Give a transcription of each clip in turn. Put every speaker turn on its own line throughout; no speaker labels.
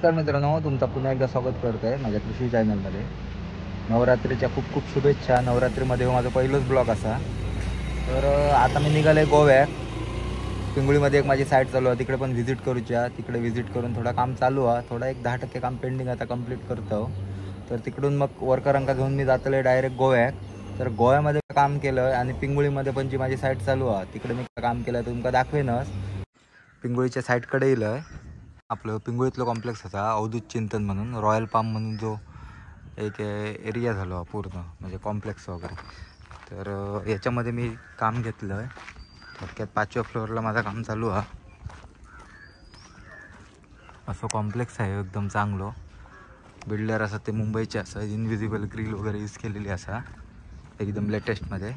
नमस्कार मित्रांनो, तुमचं पुन्हा एकदा स्वागत करतो आहे माझ्या कृषी चॅनलमध्ये. नवरात्रीच्या खूप खूप शुभेच्छा. नवरात्रीमध्ये माझं पहिलंच ब्लॉग असा. तर आता मी निघालो आहे गोव्यात. पिंगुळीमध्ये एक माझी साईट चालू आहे, तिकडे पण व्हिजिट करूच्या. तिकडे व्हिजिट करून थोडा काम चालू आहे, थोडा एक 10% काम पेंडिंग आता कंप्लीट करतो. तर तिकडून मग वर्करांका घेऊन मी जातलो डायरेक्ट गोव्यात. तर गोव्यामध्ये काम केलं आणि पिंगुळीमध्ये पण जी माझी साईट चालू आहे तिकडे मी काम केलं, तुमका दाखवेनच. पिंगुळीच्या साईटकडे येईल आहे आपलं. पिंगुळीतलं कॉम्प्लेक्स होता अवधूत चिंतन म्हणून, रॉयल पाम म्हणून जो एक एरिया झालो पूर्ण, म्हणजे कॉम्प्लेक्स वगैरे. तर याच्यामध्ये मी काम घेतलं आहे. थोडक्यात 5व्या फ्लोअरला माझं काम चालू आहे. असं कॉम्प्लेक्स आहे एकदम चांगलं. बिल्डर असं ते मुंबईचे असं इनविजिबल ग्रिल वगैरे यूज केलेली असा एकदम लेटेस्टमध्ये.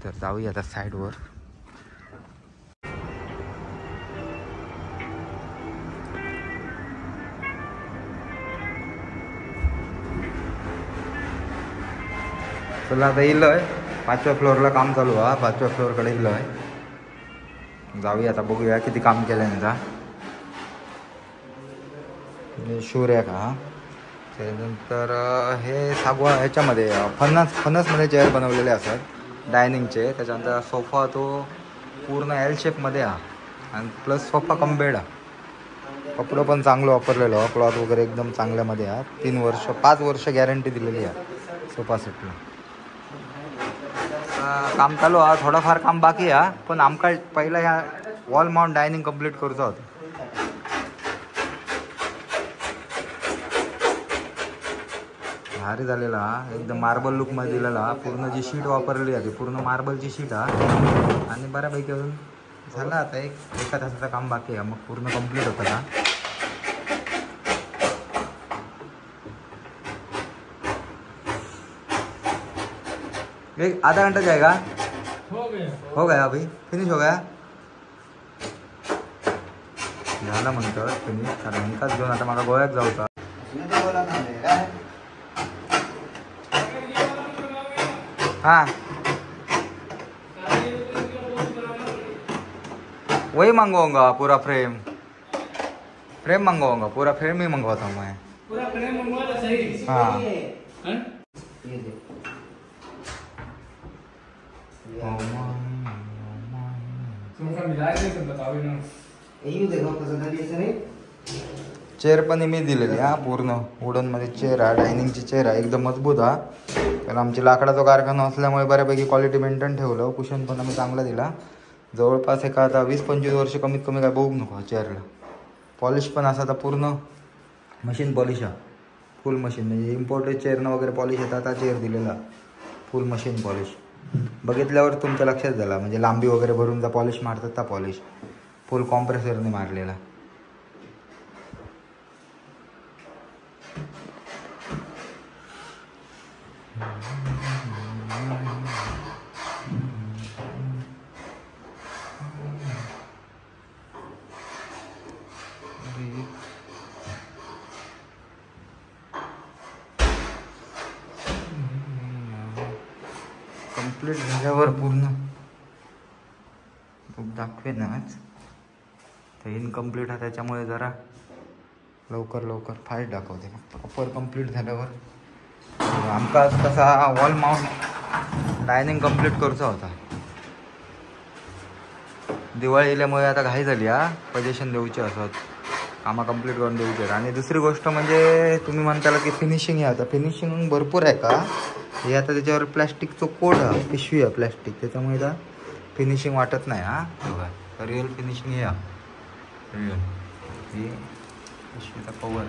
तर जाऊया आता साईडवर. चला आता येईल आहे 5व्या फ्लोअरला काम चालू आहे. 5व्या फ्लोअरकडे येईल आहे. जाऊया आता, बघूया किती काम केलं आहे यांचा. शूर आहे का. त्यानंतर हे सागवा ह्याच्यामध्ये फणसमध्ये चेअर बनवलेले असतात डायनिंगचे. त्याच्यानंतर सोफा तो पूर्ण एल शेपमध्ये हा, आणि प्लस सोफा कम बेड हा. कपडं पण चांगलं वापरलेलं, क्लॉथ वगैरे एकदम चांगल्यामध्ये हा. 5 वर्ष गॅरंटी दिलेली आहे सोफा सेटला. काम चालू आहे, थोडंफार काम बाकी आहे, पण आमका पहिला ह्या वॉल माउंट डायनिंग कंप्लीट करूचा होता. भारी झालेला एकदम मार्बल लुकमध्ये दिलेला. पूर्ण जी शीट वापरलेली आहे ती पूर्ण मार्बलची शीट आहे. आणि बऱ्यापैकी अजून झालं आता एका तासाचं काम बाकी आहे, मग पूर्ण कंप्लीट होतं का. एक आधा घंटा जाएगा. हो गया अभी फिनिश हो गया. झालं म्हणतं फिनिश. कारण इनकाच घेऊन आता मला गोव्यात जाऊचा. हाँ वही मंगवाऊंगा पूरा फ्रेम मंगवाऊंगा, पूरा फ्रेम ही मंगवाता हूँ मैं. पूरा फ्रेम मंगवा तो सही. हाँ चेअर पण मी दिलेली हा. पूर्ण वुडनमध्ये चेअर आहे, डायनिंगची चेअर आहे, एकदम मजबूत हा. कारण आमची लाकडाचा कारखाना असल्यामुळे बऱ्यापैकी क्वालिटी मेंटेन ठेवलं. कुशन पण आम्ही चांगला दिला. जवळपास एक आता 20-25 वर्ष कमीत कमी काय बघू नको चेअरला. पॉलिश पण असा आता पूर्ण मशीन पॉलिश हा, फुल मशीन. म्हणजे इम्पोर्टेड चेअरनं वगैरे पॉलिश येतात, आता चेअर दिलेला फुल मशीन पॉलिश. बघितल्यावर तुमच्या लक्षात झाला, म्हणजे लांबी वगैरे भरून जा पॉलिश मारतात त्या पॉलिश फुल कॉम्प्रेसरने मारलेला. कंप्लीट झाल्यावर पूर्ण दाखवेनच. तर इनकम्प्लीट आहे त्याच्यामुळे जरा लवकर फास्ट दाखवते. प्रॉपर कंप्लीट झाल्यावर आमका कसा वॉल माउंट डायनिंग कंप्लीट करूचा होता. दिवाळी येल्यामुळे आता घाई झाली हा. पोझिशन देऊचे असत, कामं कंप्लीट करून देऊचे. आणि दुसरी गोष्ट म्हणजे तुम्ही म्हणताला की फिनिशिंग आहे, आता फिनिशिंग भरपूर आहे का. हे आता त्याच्यावर प्लॅस्टिकचं कोड आहे, पिशवी आहे प्लॅस्टिक, त्याच्यामुळे आता फिनिशिंग वाटत नाही हा. बघा रिअल फिनिशिंग हे रिअल. हे पिशवीचा कवर.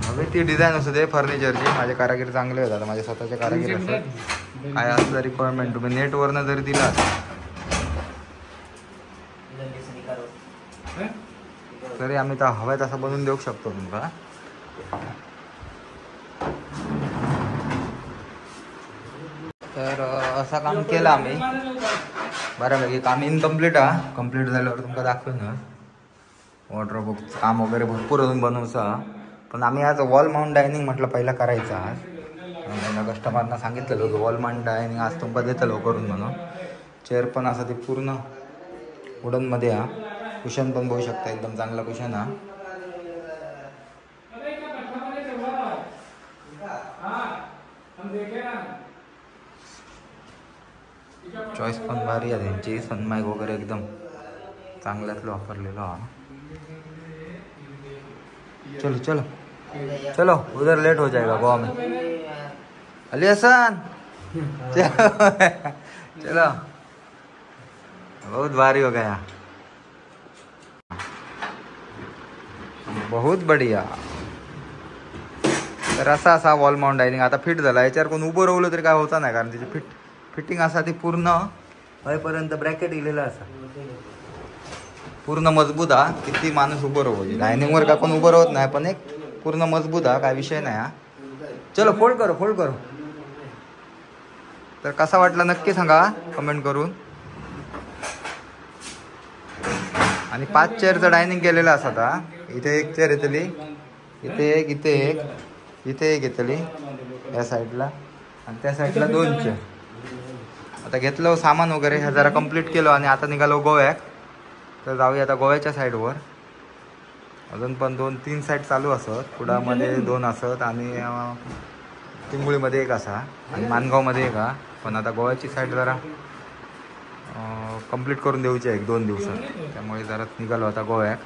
हवे ती डिझाईन असू दे फर्निचरची. माझे कारागीर चांगले होतात, माझे स्वतःचे कारागीर असतात. काय असलं रिक्वायरमेंट तुम्ही नेटवरनं जरी दिला तरी आम्ही तर हव्या तसं बनवून देऊ शकतो तुमका. तर असं काम केलं आम्ही. बऱ्यापैकी काम इनकम्प्लीट हा. कंप्लीट झाल्यावर तुमका दाखवेन. वॉर्डरोबचं काम वगैरे भरपूर अजून बनवचा. पण आम्ही आज वॉल माउंट डायनिंग म्हटलं पहिला करायचा आज. कस्टमरना सांगितलेलो की वॉल मांडा आणि आज तुमका देतलो करून म्हणून. चेअर पण असा ते पूर्ण वुडनमध्ये हा. कुशन पण बघू शकता, एकदम चांगला कुशन हा. चॉईस पण भारी आहे त्यांची. सनमाईक वगैरे एकदम चांगल्यातलं वापरलेलं हा. चलो चलो चलो, उधर लेट हो जाएगा गोवा में. अली हसन चलो, बहुत भारी हो गया, बहुत बढ़िया. तर असा वॉल माउंट डायनिंग आता फिट झाला. याच्यावर कोण उभं राहिलं तरी काय होता नाही, कारण त्याची फिटिंग असा ती पूर्ण वयपर्यंत ब्रॅकेट इलेला असा, पूर्ण मजबूत हा. किती माणूस उभं राहू, डायनिंगवर का कोण उभं राहत नाही, पण एक पूर्ण मजबूत हा, काय विषय नाही हा. चलो फोल्ड करो. तर कसा वाटला नक्की सांगा कमेंट करून. आणि 5 चेअरचं डायनिंग केलेलं असत हा. इथे एक चेअर येतली, इथे एक येतली या साईडला, आणि त्या साईडला 2 चेअर. आता घेतलं सामान वगैरे हे जरा कंप्लीट केलं आणि आता निघालो गोव्यात. तर जाऊया आता गोव्याच्या साईडवर. अजून पण 2-3 साईड चालू असत. कुडामध्ये 2 असत आणि पिंगुळीमध्ये 1 असा आणि मानगावमध्ये 1 हा. पण आता गोव्याची साईड जरा कंप्लीट करून देऊची आहे 1-2 दिवसात. त्यामुळे जरा निघालो आता गोव्यात.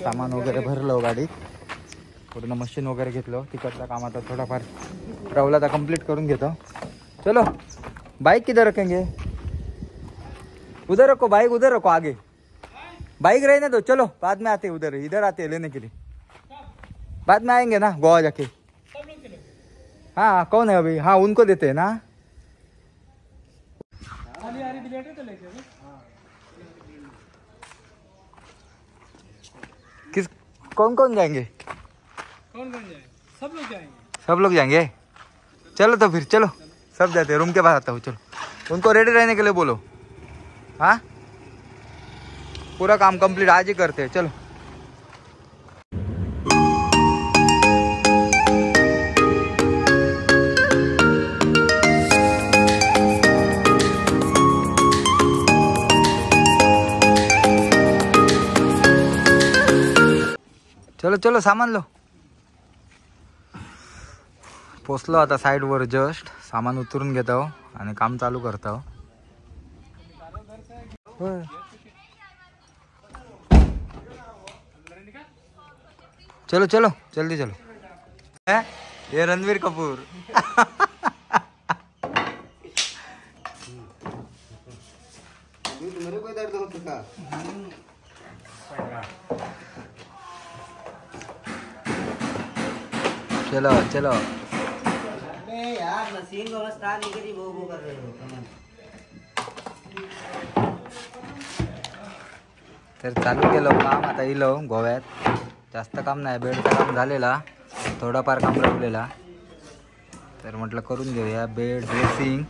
सामान वगैरे भरलं गाडीत, पूर्ण मशीन वगैरे घेतलं. तिकडचा काम आता थोडाफार राहुल आता कंप्लीट करून घेतो. चलो, बाइक किधर रखेंगे? उधर रखो बाइक, उधर रखो आगे. बाइक रहने दो, चलो बाद में आते उधर, इधर आते लेने के लिए. बाद में आएंगे ना गोवा जाके. हाँ कौन है अभी? हाँ उनको देते हैं ना. किस कौन जाएंगे?
कौन जाएंगे? सब लोग जाएंगे.
सब लोग जाएंगे. चलो तो फिर चलो, सब जाते हैं. रूम के पास आता हूँ. चलो उनको रेडी रहने के लिए बोलो. हाँ पूरा काम कंप्लीट आज ही करते हैं. चलो. चलो चलो सामान लो. पोचलो आता साईडवर. जस्ट सामान उतरून घेतो आणि काम चालू करतो. चलो चलो जल्दी चलो. ये रणवीर कपूर. मेरे को दर्द होता का? चलो चलो.
अरे यार मशीन को स्टार्ट नहीं करी, वो कर रहे हो.
तर चालू केलं काम. आता इलो गोव्यात. जास्त काम नाही, बेडचं काम झालेला, थोडाफार काम राहिलेला. तर म्हटलं करून घेऊया. बेड, ड्रेसिंग,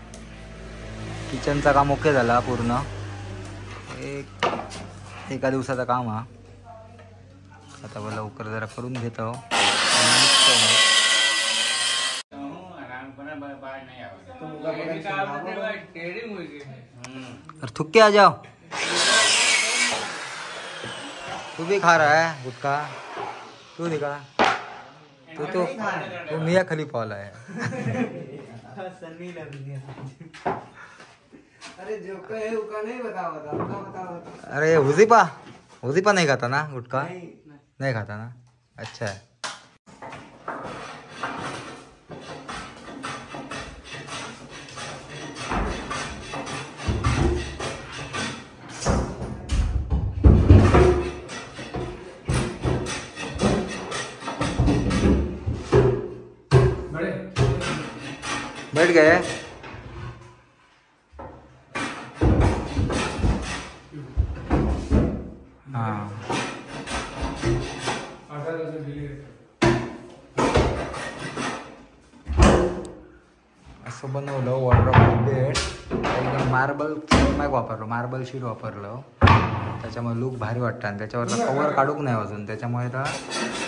किचनचा काम ओके झाला पूर्ण. एका दिवसाचा काम हा. आता मला लवकर जरा करून घेतो. थुक्के आ जाओ. तू भी खा रहा है गुटखा? तू दिखा. तू मियाँ खलीफा वाला है.
अरे जो कहे उसका नहीं बताओ.
अरे हुजीपा नहीं खाता ना गुटखा? नहीं खाता ना. अच्छा है. बैठ गए. हाँ असं बनवलं वॉर्डरोब बेड. एकदम मार्बल वापरलं, मार्बल शीट वापरलं. त्याच्यामुळे लुक भारी वाटतं आणि त्याच्यावरचा कवर काढूक नाही अजून, त्याच्यामुळे तर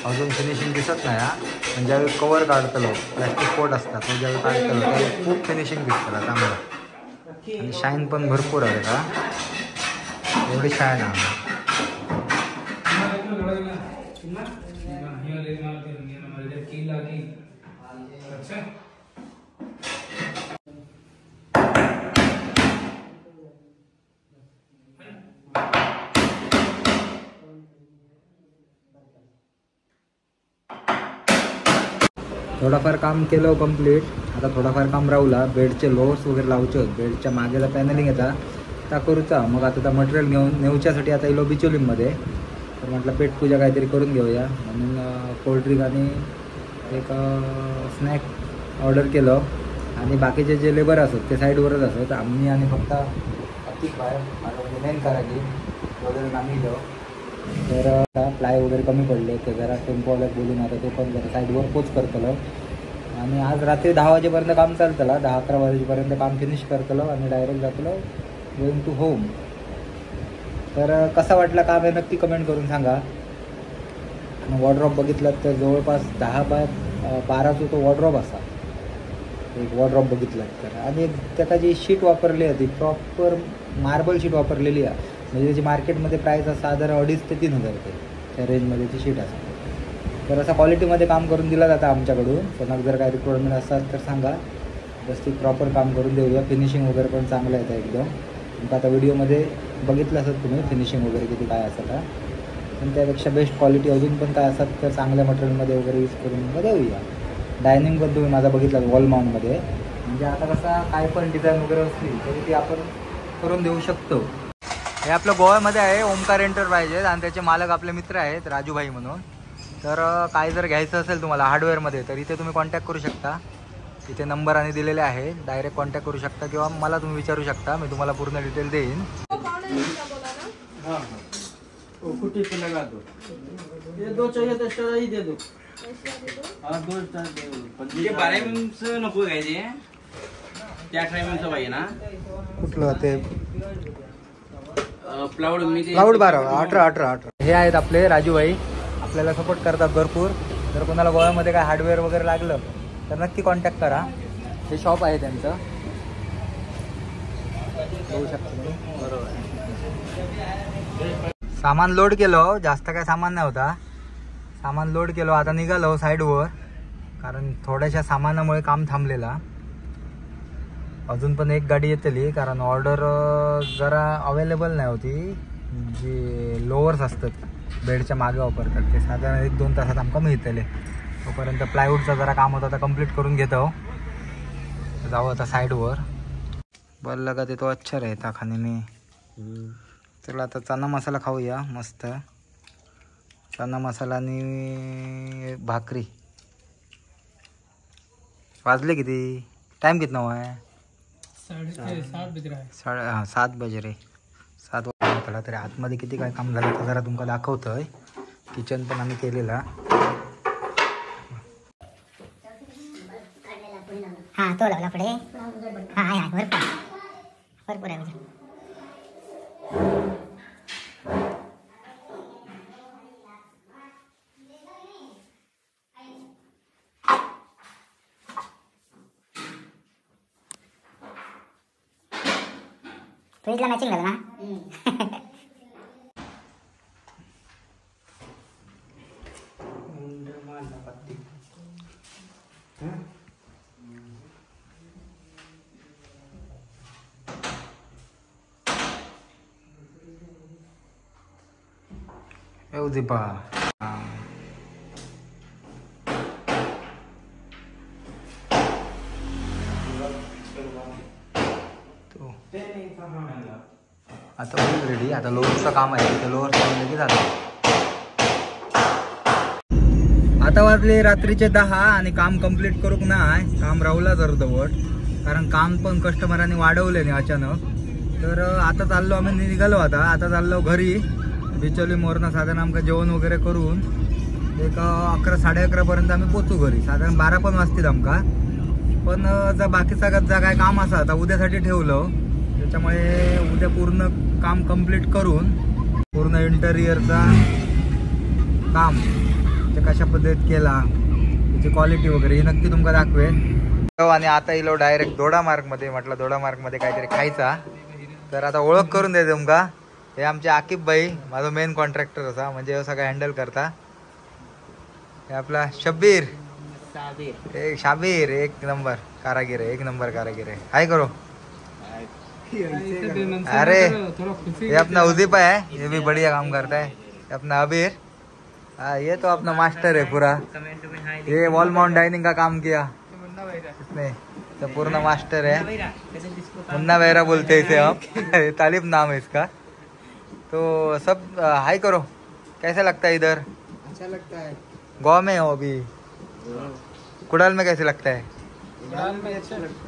अजून फिनिशिंग दिसत नाही हा. पण ज्यावेळी कवर काढतलो प्लॅस्टिक कोट असतात तो ज्यावेळी काढतलो त्यावेळी खूप फिनिशिंग दिसतं चांगलं आणि शाईन पण भरपूर आहे का, एवढी शाईन आहे. थोडाफार काम केलं कंप्लीट. आता थोडाफार काम राहुला. बेडचे लोअर्स वगैरे लावचे होते, बेडच्या मागेला पॅनलिंग येतात त्या करूचा. मग आता त्या मटेरियल नेऊच्यासाठी आता येलो बिचोलीमध्ये. तर म्हटलं पेटपूजा काहीतरी करून घेऊया म्हणून कोल्ड्रिंक आणि एक स्नॅक ऑर्डर केलं. आणि बाकीचे जे लेबर असत ते साईडवरच असत. आम्ही आणि फक्त अतिक बाहेर मेन करायची वगैरे आम्ही गेलो. तर प्लाय वगैरे कमी पडले ते जरा टेम्पोवाला बोलून आता ते पण जरा साईडवर पोच करतलं. आणि आज रात्री 10 वाजेपर्यंत काम चालतलं. 10-11 वाजेपर्यंत काम फिनिश करतलं आणि डायरेक्ट जातलं गोईंग टू होम. तर कसा वाटला काम आहे नक्की कमेंट करून सांगा. आणि वॉर्डरॉप बघितलं तर जवळपास 10x12 तो वॉर्डरॉप असा एक वॉर्डरॉप बघितलं तर. आणि त्याचा जी शीट वापरली होती प्रॉपर मार्बल शीट वापरलेली आहे. म्हणजे त्याची मार्केटमध्ये प्राईस साधारण 2,500 ते 3,000 रुपये त्या रेंजमध्ये ती शीट असते. तर असा क्वालिटीमध्ये काम करून दिला जातं आमच्याकडून. कोणाक जर काही रिक्वायरमेंट असतात तर सांगा, व्यवस्थित प्रॉपर काम करून देऊया. फिनिशिंग वगैरे पण चांगलं येतं एकदम. तुमचं आता व्हिडिओमध्ये बघितलं असत तुम्ही फिनिशिंग वगैरे किती काय असतं. पण त्यापेक्षा बेस्ट क्वालिटी अजून पण काय असतात तर चांगल्या मटेरियलमध्ये वगैरे यूज करून देऊया. डायनिंग पण तुम्ही माझा बघितला वॉल माउंटमध्ये. म्हणजे आता कसा काय पण डिझाईन वगैरे असली तरी ती आपण करून देऊ शकतो. हे आपलं गोव्यामध्ये आहे ओमकार एंटरप्राइजेस आणि त्याचे मालक आपले मित्र आहेत राजूभाई म्हणून. तर काय जर घ्यायचं असेल तुम्हाला हार्डवेअरमध्ये तर इथे तुम्ही कॉन्टॅक्ट करू शकता. इथे नंबर आणि दिलेले आहे, डायरेक्ट कॉन्टॅक्ट करू शकता किंवा मला तुम्ही विचारू शकता, मी तुम्हाला पूर्ण डिटेल देईन.
ये दो चाहिए तो एक्स्ट्रा ही दे दो. हाँ 2 स्टार दे. ये 12 mm नको घ्यायचे, त्या टायमिंगचं पाहिजे ना.
कुठलं ते
प्लाउड
12 18. हे आहेत आपले राजूभाई, आपल्याला सपोर्ट करतात भरपूर. जर कोणाला गोव्यामध्ये काय हार्डवेअर वगैरे लागलं तर नक्की कॉन्टॅक्ट करा. हे शॉप आहे त्यांचं, बघू शकता तुम्ही. बरोबर. सामान लोड केलं, जास्त काय सामान नाही होता. सामान लोड केलं, आता निघालो साईडवर कारण थोड्याशा सामानामुळे काम थांबलेला. अजून पण एक गाडी येतली कारण ऑर्डर जरा अवेलेबल नाही होती. जी लोअर्स असतात बेडच्या मागे वापरतात ते साधारण 1-2 तासात आमका मिळतले. तोपर्यंत प्लायवूडचं जरा काम होतं आता कंप्लीट करून घेतो. जाऊ आता साईडवर. बरं का ते तो अच्छा राहता खाणे मी. चला आता चना मसाला खाऊया मस्त. चना मसाला आणि भाकरी. वाजले किती? टाइम कितना हुआ है?
7 बज रहा है.
7 बज रे. 7 वाजता. तरी आतमध्ये किती काय काम झालं तर जरा तुमका दाखवतोय. किचन पण आम्ही केलेला.
हाँ तो लावला पुढे. हाँ आहे भरपूर आहे. फ्रीजला मॅचिंग झालं ना.
दीपा आता होईल रेडी. आता लोअरचं काम आहे, ते लोअर की झालं. आता वाजले रात्रीचे 10 आणि काम कंप्लीट करूक नाही. काम राहुलाच अर्धवट कारण काम पण कस्टमरांनी वाढवले नाही अचानक. तर आता चाललो आम्ही निघालो. आता चाललो घरी. बिचोली मोरना साधारण आमका जेवण वगैरे करून एक 11-11:30 पर्यंत आम्ही पोचू घरी. साधारण 12 पण वाजतील आमका. पण जर बाकीचा काय काम असा आता उद्यासाठी ठेवलं, त्याच्यामुळे उद्या पूर्ण काम कंप्लीट करून इंटेरियरचा काम ते कशा पद्धतीत केला, त्याची क्वालिटी वगैरे हे नक्की तुमका दाखवेन. आणि आता इलो डायरेक्ट दोडा मार्गमध्ये, म्हटलं दोडा मार्गमध्ये काहीतरी खायचा. तर आता ओळख करून द्यायचं तुमका. हे आमचे आकिब भाई, माझा मेन कॉन्ट्रॅक्टर असा, म्हणजे हे सगळं हँडल करता. हे आपला शब्बीर, शाबीर एक नंबर कारागीर आहे, एक नंबर कारागीर आहे. हाय करो. अरे ये अपना उदीपा है, ये भी बढ़िया काम करता है. अपना अबीर, ये तो अपना मास्टर है पूरा. ये वॉल माउंट डाइनिंग का काम किया इसने, तो पूर्ण मास्टर है. मुन्ना वेरा बोलते हैं इसे हम. तालिब नाम है इसका. तो सब हाई करो. कैसा लगता है इधर?
अच्छा लगता है.
गाँव में हो अभी? कुडाल में कैसे लगता है?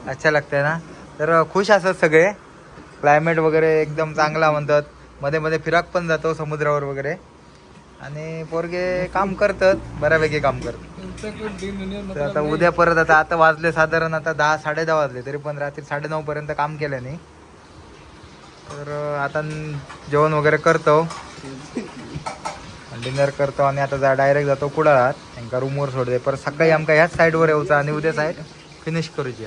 अच्छा लगता है ना. तर खुश असतात सगळे. क्लायमेट वगैरे एकदम चांगला म्हणतात. मध्ये मध्ये फिराक पण जातो समुद्रावर वगैरे. आणि पोरगे काम करतात, बऱ्यापैकी काम करतात. तर आता उद्या परत आता वाजले साधारण आता 10-10:30 वाजले, तरी पण रात्री 9:30 पर्यंत काम केलं नाही. तर आता जेवण वगैरे करतो, डिनर करतो आणि आता डायरेक्ट जातो कुडाळात. त्यांना रूमवर सोडते. परत सकाळी आमका ह्याच साईडवर येऊचा आणि उद्या साईड फिनिश करूची.